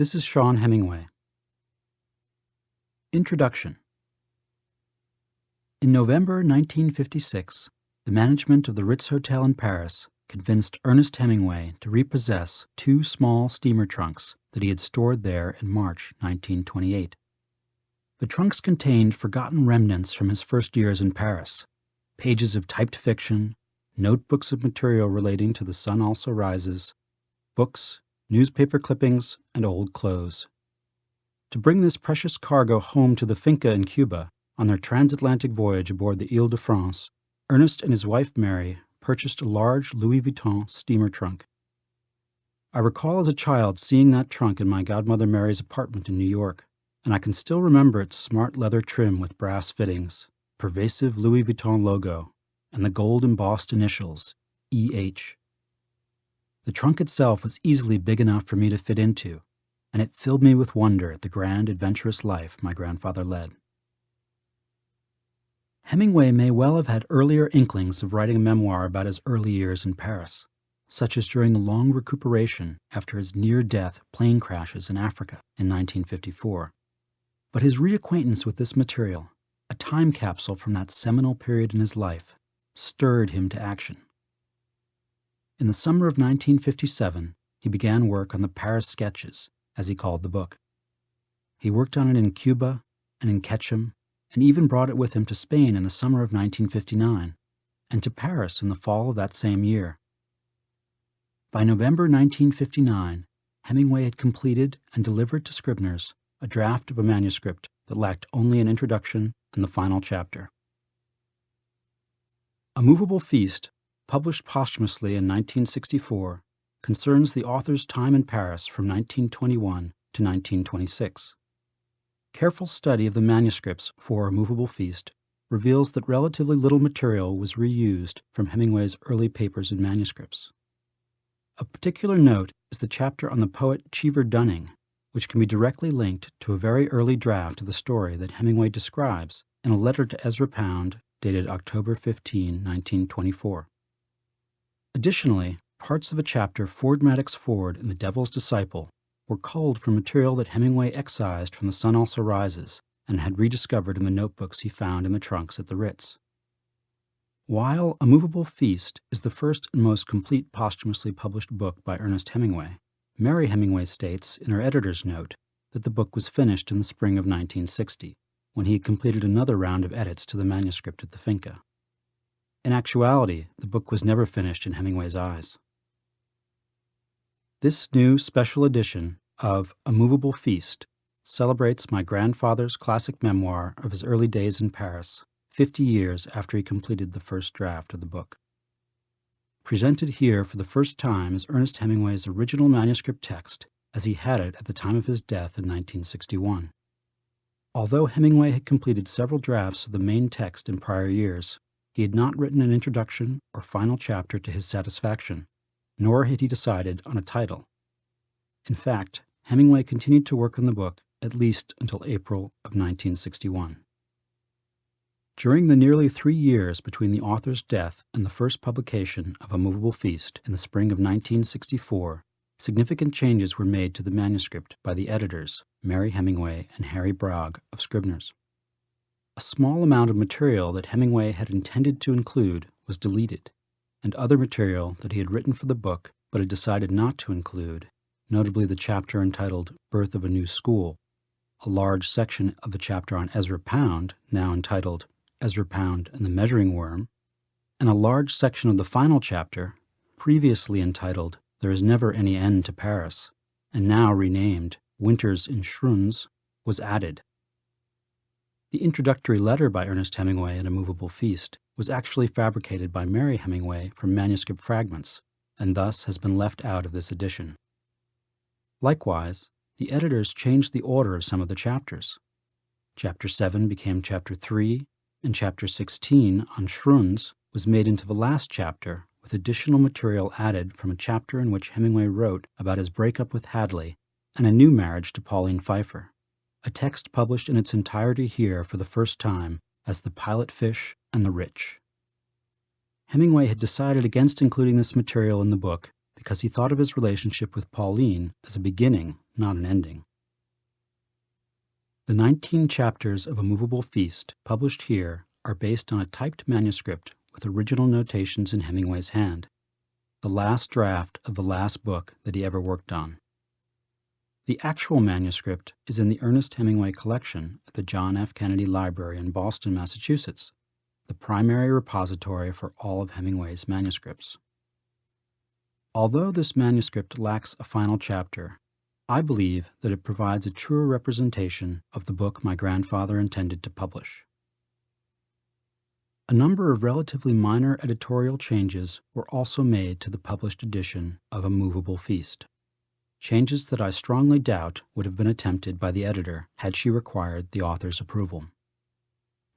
This is Sean Hemingway. Introduction. In November 1956, the management of the Ritz Hotel in Paris convinced Ernest Hemingway to repossess 2 small steamer trunks that he had stored there in March 1928. The trunks contained forgotten remnants from his first years in Paris, pages of typed fiction, notebooks of material relating to The Sun Also Rises, books, newspaper clippings, and old clothes. To bring this precious cargo home to the finca in Cuba, on their transatlantic voyage aboard the Ile-de-France, Ernest and his wife Mary purchased a large Louis Vuitton steamer trunk. I recall as a child seeing that trunk in my godmother Mary's apartment in New York, and I can still remember its smart leather trim with brass fittings, pervasive Louis Vuitton logo, and the gold embossed initials, E.H. The trunk itself was easily big enough for me to fit into, and it filled me with wonder at the grand, adventurous life my grandfather led. Hemingway may well have had earlier inklings of writing a memoir about his early years in Paris, such as during the long recuperation after his near-death plane crashes in Africa in 1954. But his reacquaintance with this material, a time capsule from that seminal period in his life, stirred him to action. In the summer of 1957, he began work on the Paris Sketches, as he called the book. He worked on it in Cuba and in Ketchum, and even brought it with him to Spain in the summer of 1959, and to Paris in the fall of that same year. By November 1959, Hemingway had completed and delivered to Scribner's a draft of a manuscript that lacked only an introduction and the final chapter. A Moveable Feast, published posthumously in 1964, concerns the author's time in Paris from 1921 to 1926. Careful study of the manuscripts for A Moveable Feast reveals that relatively little material was reused from Hemingway's early papers and manuscripts. Of particular note is the chapter on the poet Cheever Dunning, which can be directly linked to a very early draft of the story that Hemingway describes in a letter to Ezra Pound dated October 15, 1924. Additionally, parts of a chapter Ford Madox Ford in The Devil's Disciple were culled from material that Hemingway excised from The Sun Also Rises and had rediscovered in the notebooks he found in the trunks at the Ritz. While A Moveable Feast is the first and most complete posthumously published book by Ernest Hemingway, Mary Hemingway states in her editor's note that the book was finished in the spring of 1960, when he had completed another round of edits to the manuscript at the finca. In actuality, the book was never finished in Hemingway's eyes. This new special edition of A Moveable Feast celebrates my grandfather's classic memoir of his early days in Paris, 50 years after he completed the first draft of the book. Presented here for the first time is Ernest Hemingway's original manuscript text as he had it at the time of his death in 1961. Although Hemingway had completed several drafts of the main text in prior years, he had not written an introduction or final chapter to his satisfaction, nor had he decided on a title. In fact, Hemingway continued to work on the book at least until April of 1961. During the nearly 3 years between the author's death and the first publication of A Moveable Feast in the spring of 1964, significant changes were made to the manuscript by the editors, Mary Hemingway and Harry Bragg of Scribner's. A small amount of material that Hemingway had intended to include was deleted, and other material that he had written for the book but had decided not to include, notably the chapter entitled Birth of a New School, a large section of the chapter on Ezra Pound, now entitled Ezra Pound and the Measuring Worm, and a large section of the final chapter, previously entitled There Is Never Any End to Paris, and now renamed Winters in Schruns, was added. The introductory letter by Ernest Hemingway in A Moveable Feast was actually fabricated by Mary Hemingway from manuscript fragments, and thus has been left out of this edition. Likewise, the editors changed the order of some of the chapters. Chapter 7 became Chapter 3, and Chapter 16 on Schruns was made into the last chapter, with additional material added from a chapter in which Hemingway wrote about his breakup with Hadley and a new marriage to Pauline Pfeiffer, a text published in its entirety here for the first time as The Pilot Fish and the Rich. Hemingway had decided against including this material in the book because he thought of his relationship with Pauline as a beginning, not an ending. The 19 chapters of A Moveable Feast published here are based on a typed manuscript with original notations in Hemingway's hand, the last draft of the last book that he ever worked on. The actual manuscript is in the Ernest Hemingway collection at the John F. Kennedy Library in Boston, Massachusetts, the primary repository for all of Hemingway's manuscripts. Although this manuscript lacks a final chapter, I believe that it provides a truer representation of the book my grandfather intended to publish. A number of relatively minor editorial changes were also made to the published edition of A Moveable Feast, changes that I strongly doubt would have been attempted by the editor had she required the author's approval.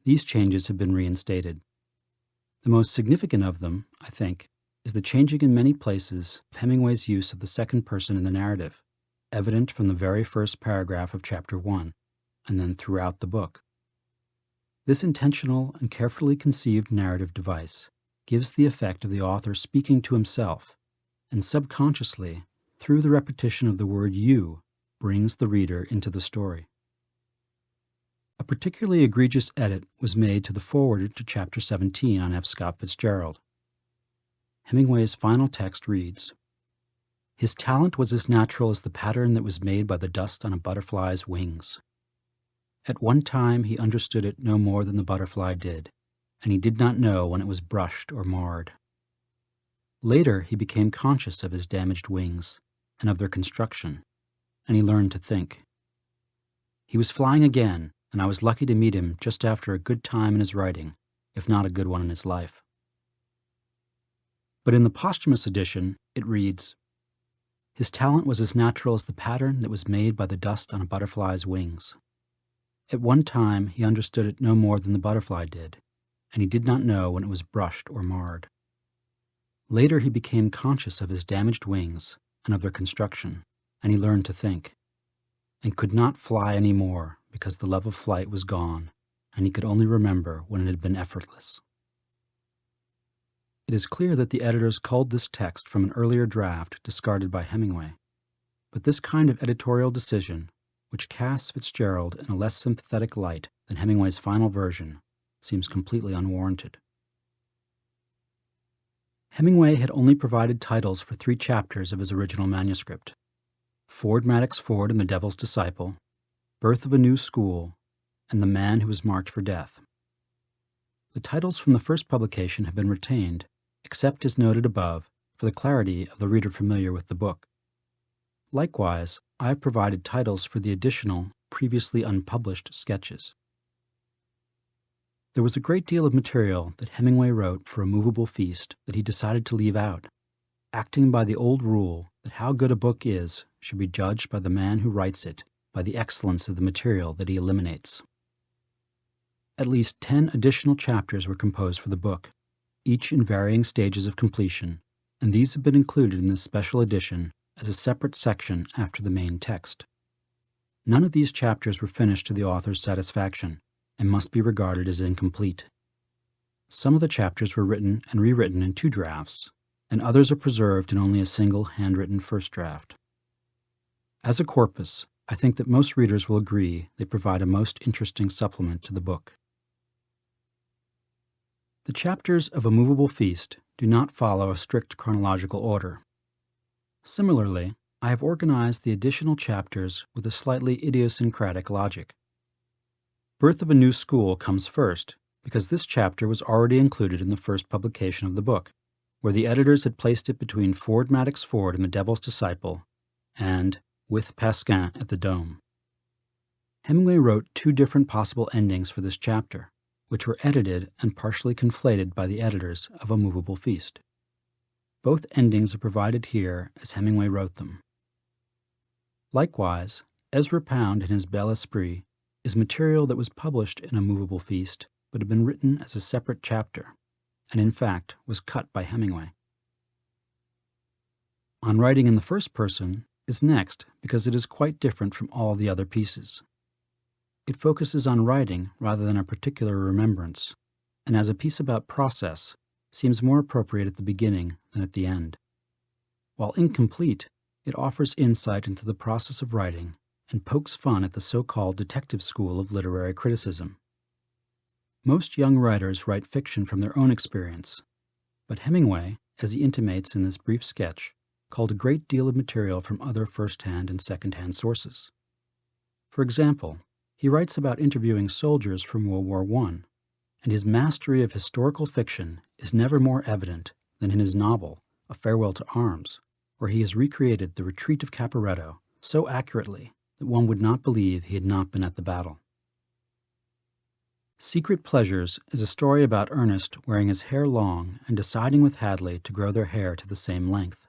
These changes have been reinstated. The most significant of them, I think, is the changing in many places of Hemingway's use of the second person in the narrative, evident from the very first paragraph of Chapter 1, and then throughout the book. This intentional and carefully conceived narrative device gives the effect of the author speaking to himself, and subconsciously, through the repetition of the word you, brings the reader into the story. A particularly egregious edit was made to the foreword to Chapter 17 on F. Scott Fitzgerald. Hemingway's final text reads, "His talent was as natural as the pattern that was made by the dust on a butterfly's wings. At one time he understood it no more than the butterfly did, and he did not know when it was brushed or marred. Later he became conscious of his damaged wings and of their construction, and he learned to think. He was flying again, and I was lucky to meet him just after a good time in his writing, if not a good one in his life." But in the posthumous edition, it reads, "His talent was as natural as the pattern that was made by the dust on a butterfly's wings. At one time he understood it no more than the butterfly did, and he did not know when it was brushed or marred. Later he became conscious of his damaged wings and of their construction, and he learned to think, and could not fly any more because the love of flight was gone, and he could only remember when it had been effortless." It is clear that the editors culled this text from an earlier draft discarded by Hemingway, but this kind of editorial decision, which casts Fitzgerald in a less sympathetic light than Hemingway's final version, seems completely unwarranted. Hemingway had only provided titles for 3 chapters of his original manuscript: Ford Madox Ford and the Devil's Disciple, Birth of a New School, and The Man Who Was Marked for Death. The titles from the first publication have been retained, except as noted above, for the clarity of the reader familiar with the book. Likewise, I have provided titles for the additional, previously unpublished sketches. There was a great deal of material that Hemingway wrote for A Moveable Feast that he decided to leave out, acting by the old rule that how good a book is should be judged by the man who writes it, by the excellence of the material that he eliminates. At least 10 additional chapters were composed for the book, each in varying stages of completion, and these have been included in this special edition as a separate section after the main text. None of these chapters were finished to the author's satisfaction and must be regarded as incomplete. Some of the chapters were written and rewritten in 2 drafts, and others are preserved in only a single handwritten first draft. As a corpus, I think that most readers will agree they provide a most interesting supplement to the book. The chapters of A Moveable Feast do not follow a strict chronological order. Similarly, I have organized the additional chapters with a slightly idiosyncratic logic. Birth of a New School comes first, because this chapter was already included in the first publication of the book, where the editors had placed it between Ford Madox Ford and the Devil's Disciple, and With Pasquin at the Dome. Hemingway wrote 2 different possible endings for this chapter, which were edited and partially conflated by the editors of A Moveable Feast. Both endings are provided here as Hemingway wrote them. Likewise, Ezra Pound in his Bel Esprit is material that was published in A Moveable Feast but had been written as a separate chapter, and in fact was cut by Hemingway. On Writing in the First Person is next because it is quite different from all the other pieces. It focuses on writing rather than a particular remembrance, and as a piece about process, seems more appropriate at the beginning than at the end. While incomplete, it offers insight into the process of writing and pokes fun at the so-called detective school of literary criticism. Most young writers write fiction from their own experience, but Hemingway, as he intimates in this brief sketch, culled a great deal of material from other first-hand and second-hand sources. For example, he writes about interviewing soldiers from World War I, and his mastery of historical fiction is never more evident than in his novel, A Farewell to Arms, where he has recreated the retreat of Caporetto so accurately that one would not believe he had not been at the battle. Secret Pleasures is a story about Ernest wearing his hair long and deciding with Hadley to grow their hair to the same length.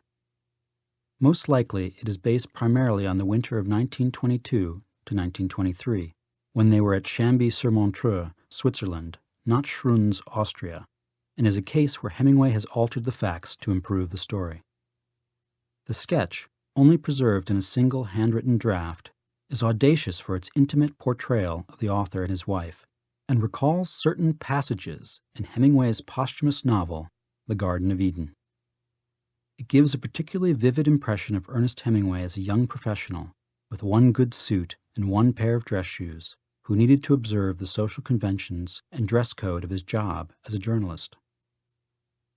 Most likely, it is based primarily on the winter of 1922 to 1923, when they were at Chambly-sur-Montreux, Switzerland, not Schruns, Austria, and is a case where Hemingway has altered the facts to improve the story. The sketch, only preserved in a single handwritten draft, is audacious for its intimate portrayal of the author and his wife, and recalls certain passages in Hemingway's posthumous novel, The Garden of Eden. It gives a particularly vivid impression of Ernest Hemingway as a young professional, with one good suit and one pair of dress shoes, who needed to observe the social conventions and dress code of his job as a journalist.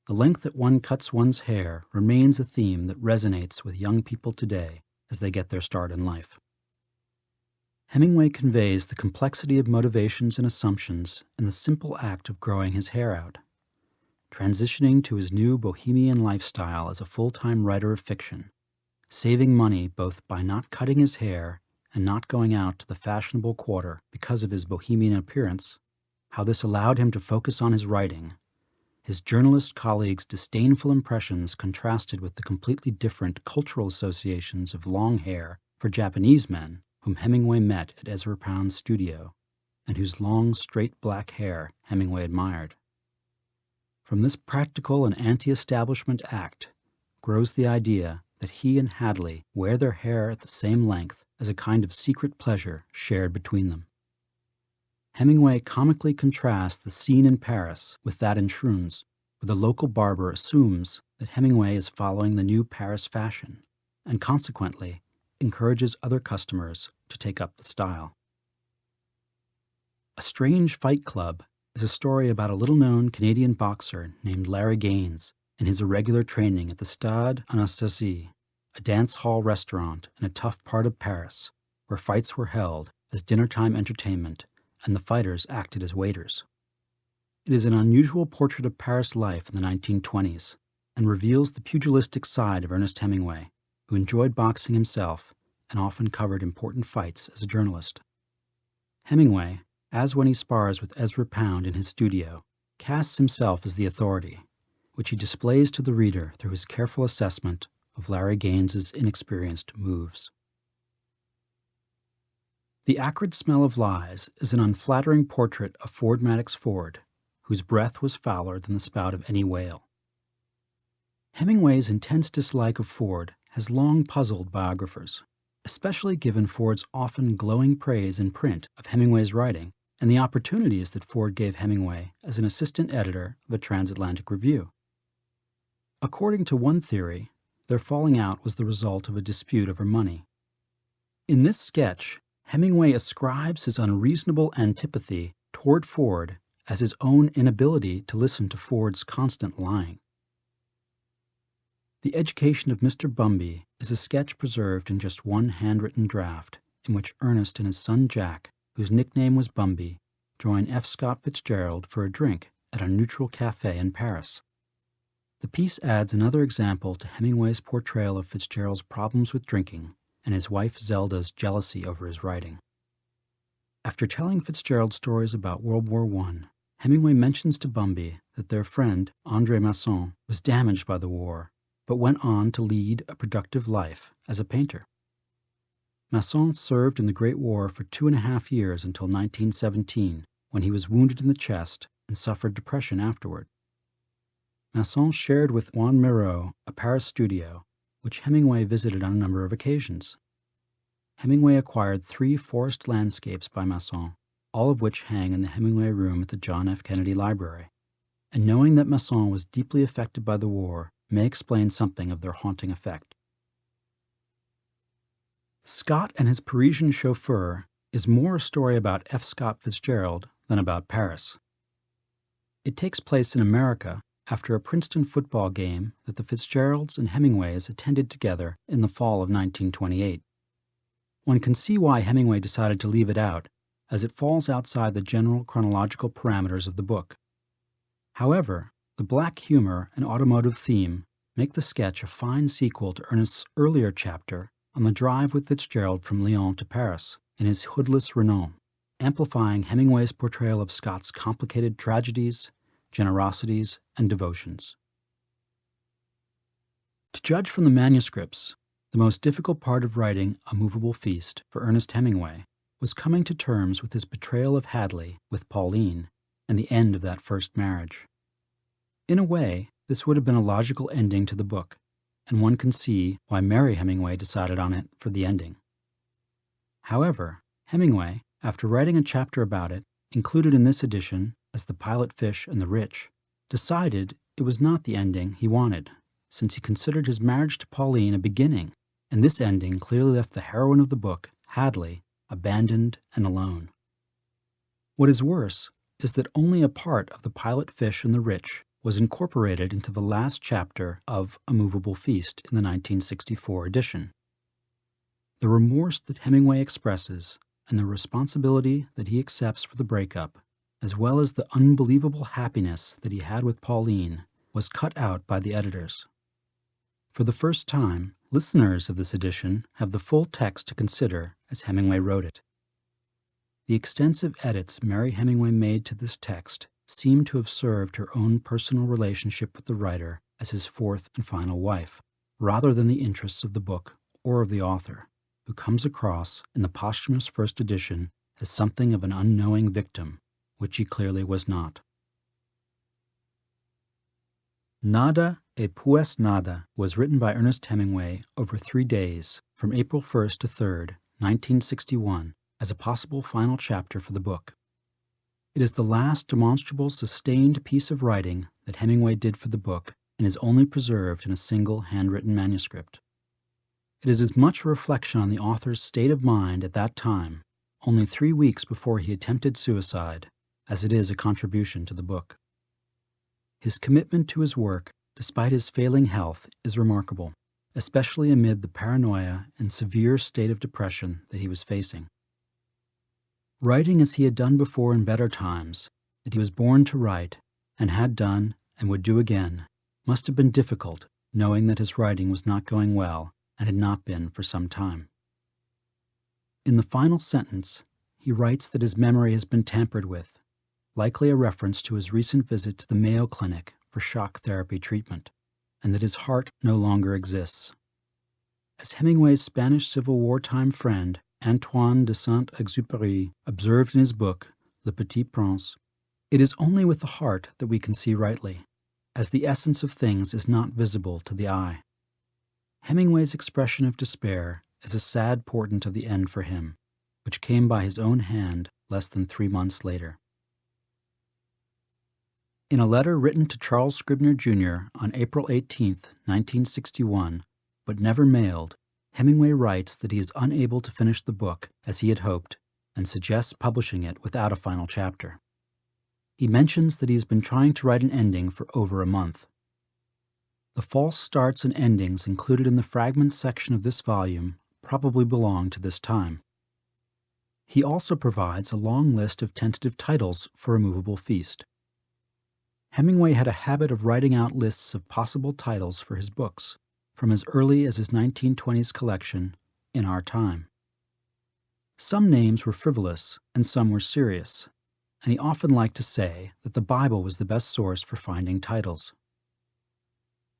The length that one cuts one's hair remains a theme that resonates with young people today as they get their start in life. Hemingway conveys the complexity of motivations and assumptions in the simple act of growing his hair out. Transitioning to his new bohemian lifestyle as a full-time writer of fiction, saving money both by not cutting his hair and not going out to the fashionable quarter because of his bohemian appearance, how this allowed him to focus on his writing, his journalist colleagues' disdainful impressions contrasted with the completely different cultural associations of long hair for Japanese men whom Hemingway met at Ezra Pound's studio, and whose long, straight black hair Hemingway admired. From this practical and anti-establishment act grows the idea that he and Hadley wear their hair at the same length as a kind of secret pleasure shared between them. Hemingway comically contrasts the scene in Paris with that in Schruns, where the local barber assumes that Hemingway is following the new Paris fashion, and consequently encourages other customers to take up the style. A Strange Fight Club is a story about a little-known Canadian boxer named Larry Gaines and his irregular training at the Stade Anastasie, a dance hall restaurant in a tough part of Paris, where fights were held as dinner-time entertainment and the fighters acted as waiters. It is an unusual portrait of Paris life in the 1920s and reveals the pugilistic side of Ernest Hemingway, who enjoyed boxing himself and often covered important fights as a journalist. Hemingway, as when he spars with Ezra Pound in his studio, casts himself as the authority, which he displays to the reader through his careful assessment of Larry Gaines's inexperienced moves. The Acrid Smell of Lies is an unflattering portrait of Ford Madox Ford, whose breath was fouler than the spout of any whale. Hemingway's intense dislike of Ford has long puzzled biographers, especially given Ford's often glowing praise in print of Hemingway's writing and the opportunities that Ford gave Hemingway as an assistant editor of a transatlantic review. According to one theory, their falling out was the result of a dispute over money. In this sketch, Hemingway ascribes his unreasonable antipathy toward Ford as his own inability to listen to Ford's constant lying. The Education of Mr. Bumby is a sketch preserved in just one handwritten draft, in which Ernest and his son Jack, whose nickname was Bumby, join F. Scott Fitzgerald for a drink at a neutral cafe in Paris. The piece adds another example to Hemingway's portrayal of Fitzgerald's problems with drinking and his wife Zelda's jealousy over his writing. After telling Fitzgerald stories about World War I, Hemingway mentions to Bumby that their friend, André Masson, was damaged by the war, but went on to lead a productive life as a painter. Masson served in the Great War for 2.5 years until 1917, when he was wounded in the chest and suffered depression afterward. Masson shared with Juan Miró a Paris studio, which Hemingway visited on a number of occasions. Hemingway acquired 3 forest landscapes by Masson, all of which hang in the Hemingway room at the John F. Kennedy Library. And knowing that Masson was deeply affected by the war, may explain something of their haunting effect. Scott and His Parisian Chauffeur is more a story about F. Scott Fitzgerald than about Paris. It takes place in America after a Princeton football game that the Fitzgeralds and Hemingways attended together in the fall of 1928. One can see why Hemingway decided to leave it out, as it falls outside the general chronological parameters of the book. However, the black humor and automotive theme make the sketch a fine sequel to Ernest's earlier chapter on the drive with Fitzgerald from Lyon to Paris in his hoodless Renault, amplifying Hemingway's portrayal of Scott's complicated tragedies, generosities, and devotions. To judge from the manuscripts, the most difficult part of writing A Moveable Feast for Ernest Hemingway was coming to terms with his betrayal of Hadley with Pauline and the end of that first marriage. In a way, this would have been a logical ending to the book, and one can see why Mary Hemingway decided on it for the ending. However, Hemingway, after writing a chapter about it, included in this edition as The Pilot Fish and the Rich, decided it was not the ending he wanted, since he considered his marriage to Pauline a beginning, and this ending clearly left the heroine of the book, Hadley, abandoned and alone. What is worse is that only a part of The Pilot Fish and the Rich was incorporated into the last chapter of A Moveable Feast in the 1964 edition. The remorse that Hemingway expresses and the responsibility that he accepts for the breakup, as well as the unbelievable happiness that he had with Pauline, was cut out by the editors. For the first time, listeners of this edition have the full text to consider as Hemingway wrote it. The extensive edits Mary Hemingway made to this text seem to have served her own personal relationship with the writer as his fourth and final wife, rather than the interests of the book or of the author, who comes across in the posthumous first edition as something of an unknowing victim, which he clearly was not. Nada e pues nada was written by Ernest Hemingway over 3 days, from April 1st to 3rd, 1961, as a possible final chapter for the book. It is the last demonstrable, sustained piece of writing that Hemingway did for the book and is only preserved in a single handwritten manuscript. It is as much a reflection on the author's state of mind at that time, only 3 weeks before he attempted suicide, as it is a contribution to the book. His commitment to his work, despite his failing health, is remarkable, especially amid the paranoia and severe state of depression that he was facing. Writing as he had done before in better times, that he was born to write, and had done and would do again, must have been difficult, knowing that his writing was not going well and had not been for some time. In the final sentence, he writes that his memory has been tampered with, likely a reference to his recent visit to the Mayo Clinic for shock therapy treatment, and that his heart no longer exists. As Hemingway's Spanish Civil War time friend Antoine de Saint-Exupéry observed in his book Le Petit Prince, it is only with the heart that we can see rightly, as the essence of things is not visible to the eye. Hemingway's expression of despair is a sad portent of the end for him, which came by his own hand less than 3 months later. In a letter written to Charles Scribner, Jr. on April 18, 1961, but never mailed, Hemingway writes that he is unable to finish the book as he had hoped and suggests publishing it without a final chapter. He mentions that he has been trying to write an ending for over a month. The false starts and endings included in the fragments section of this volume probably belong to this time. He also provides a long list of tentative titles for A Moveable Feast. Hemingway had a habit of writing out lists of possible titles for his books, from as early as his 1920s collection, In Our Time. Some names were frivolous and some were serious, and he often liked to say that the Bible was the best source for finding titles.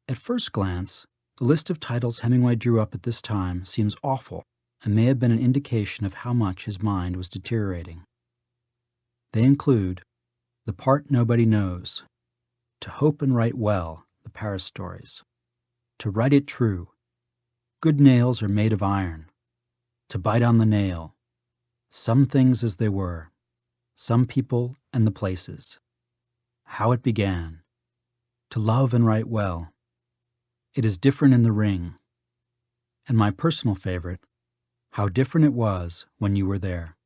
At first glance, the list of titles Hemingway drew up at this time seems awful and may have been an indication of how much his mind was deteriorating. They include The Part Nobody Knows, To Hope and Write Well, the Paris Stories, To Write It True, Good Nails Are Made of Iron, To Bite on the Nail, Some Things as They Were, Some People and the Places, How It Began, To Love and Write Well, It is different in the ring. And my personal favorite, How Different It Was When You Were There.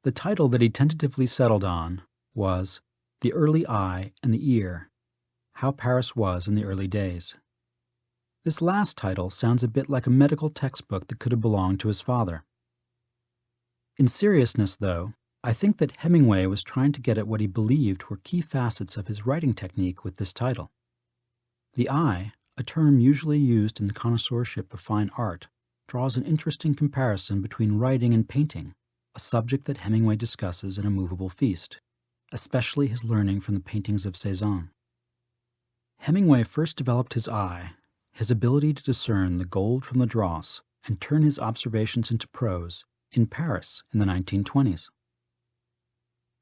The title that he tentatively settled on was The Early Eye and the Ear, How Paris Was in the Early Days. This last title sounds a bit like a medical textbook that could have belonged to his father. In seriousness, though, I think that Hemingway was trying to get at what he believed were key facets of his writing technique with this title. The eye, a term usually used in the connoisseurship of fine art, draws an interesting comparison between writing and painting, a subject that Hemingway discusses in A Moveable Feast, especially his learning from the paintings of Cézanne. Hemingway first developed his eye, his ability to discern the gold from the dross and turn his observations into prose, in Paris in the 1920s.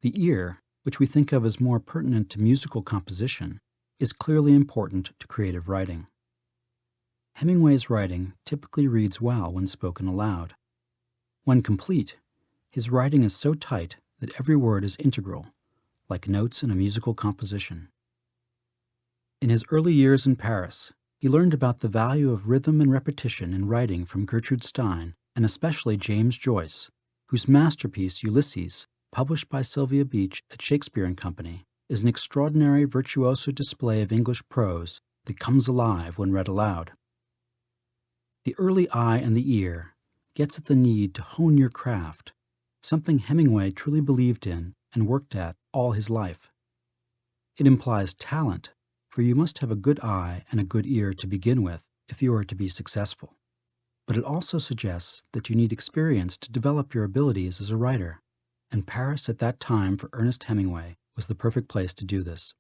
The ear, which we think of as more pertinent to musical composition, is clearly important to creative writing. Hemingway's writing typically reads well when spoken aloud. When complete, his writing is so tight that every word is integral, like notes in a musical composition. In his early years in Paris, he learned about the value of rhythm and repetition in writing from Gertrude Stein and especially James Joyce, whose masterpiece Ulysses, published by Sylvia Beach at Shakespeare & Company, is an extraordinary virtuoso display of English prose that comes alive when read aloud. The early eye and the ear gets at the need to hone your craft, something Hemingway truly believed in and worked at all his life. It implies talent, for you must have a good eye and a good ear to begin with if you are to be successful. But it also suggests that you need experience to develop your abilities as a writer, and Paris at that time for Ernest Hemingway was the perfect place to do this.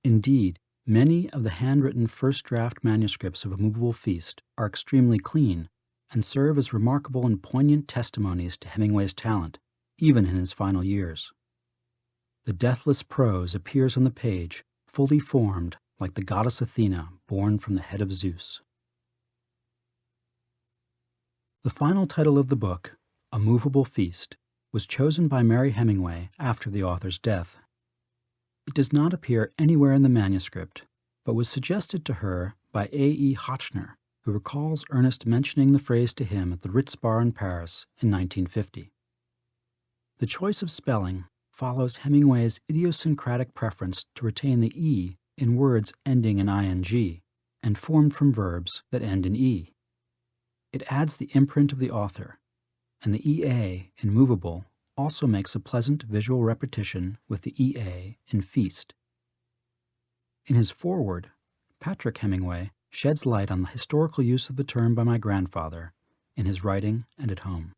Indeed, many of the handwritten first draft manuscripts of A Moveable Feast are extremely clean and serve as remarkable and poignant testimonies to Hemingway's talent, even in his final years. The deathless prose appears on the page, fully formed like the goddess Athena born from the head of Zeus. The final title of the book, A Moveable Feast, was chosen by Mary Hemingway after the author's death. It does not appear anywhere in the manuscript, but was suggested to her by A.E. Hotchner, who recalls Ernest mentioning the phrase to him at the Ritz Bar in Paris in 1950. The choice of spelling follows Hemingway's idiosyncratic preference to retain the E in words ending in ing and formed from verbs that end in E. It adds the imprint of the author, and the EA in movable also makes a pleasant visual repetition with the EA in feast. In his foreword, Patrick Hemingway sheds light on the historical use of the term by my grandfather in his writing and at home.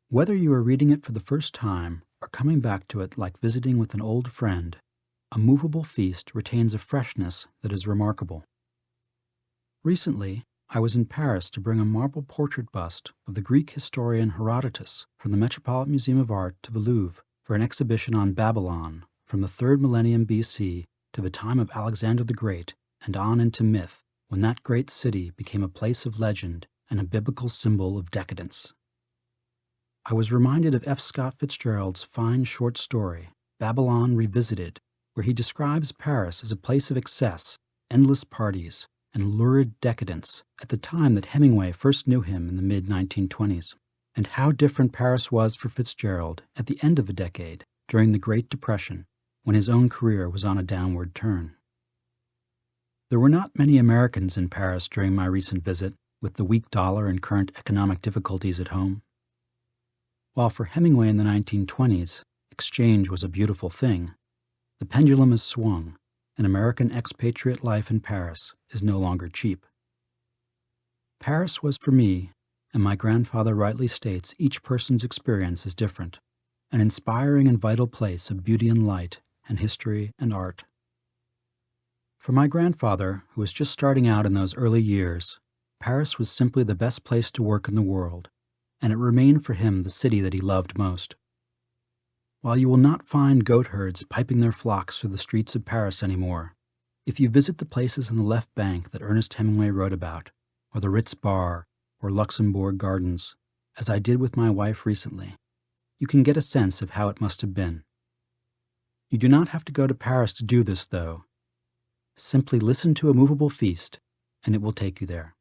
Whether you are reading it for the first time or coming back to it like visiting with an old friend, A Moveable Feast retains a freshness that is remarkable. Recently, I was in Paris to bring a marble portrait bust of the Greek historian Herodotus from the Metropolitan Museum of Art to the Louvre for an exhibition on Babylon from the 3rd millennium BC to the time of Alexander the Great and on into myth, when that great city became a place of legend and a biblical symbol of decadence. I was reminded of F. Scott Fitzgerald's fine short story, Babylon Revisited, where he describes Paris as a place of excess, endless parties, and lurid decadence at the time that Hemingway first knew him in the mid-1920s, and how different Paris was for Fitzgerald at the end of the decade, during the Great Depression, when his own career was on a downward turn. There were not many Americans in Paris during my recent visit, with the weak dollar and current economic difficulties at home. While for Hemingway in the 1920s, exchange was a beautiful thing, the pendulum has swung, and American expatriate life in Paris is no longer cheap. Paris was for me, and my grandfather rightly states each person's experience is different, an inspiring and vital place of beauty and light and history and art. For my grandfather, who was just starting out in those early years, Paris was simply the best place to work in the world, and it remained for him the city that he loved most. While you will not find goat herds piping their flocks through the streets of Paris anymore, if you visit the places on the left bank that Ernest Hemingway wrote about, or the Ritz Bar, or Luxembourg Gardens, as I did with my wife recently, you can get a sense of how it must have been. You do not have to go to Paris to do this, though. Simply listen to A Moveable Feast, and it will take you there.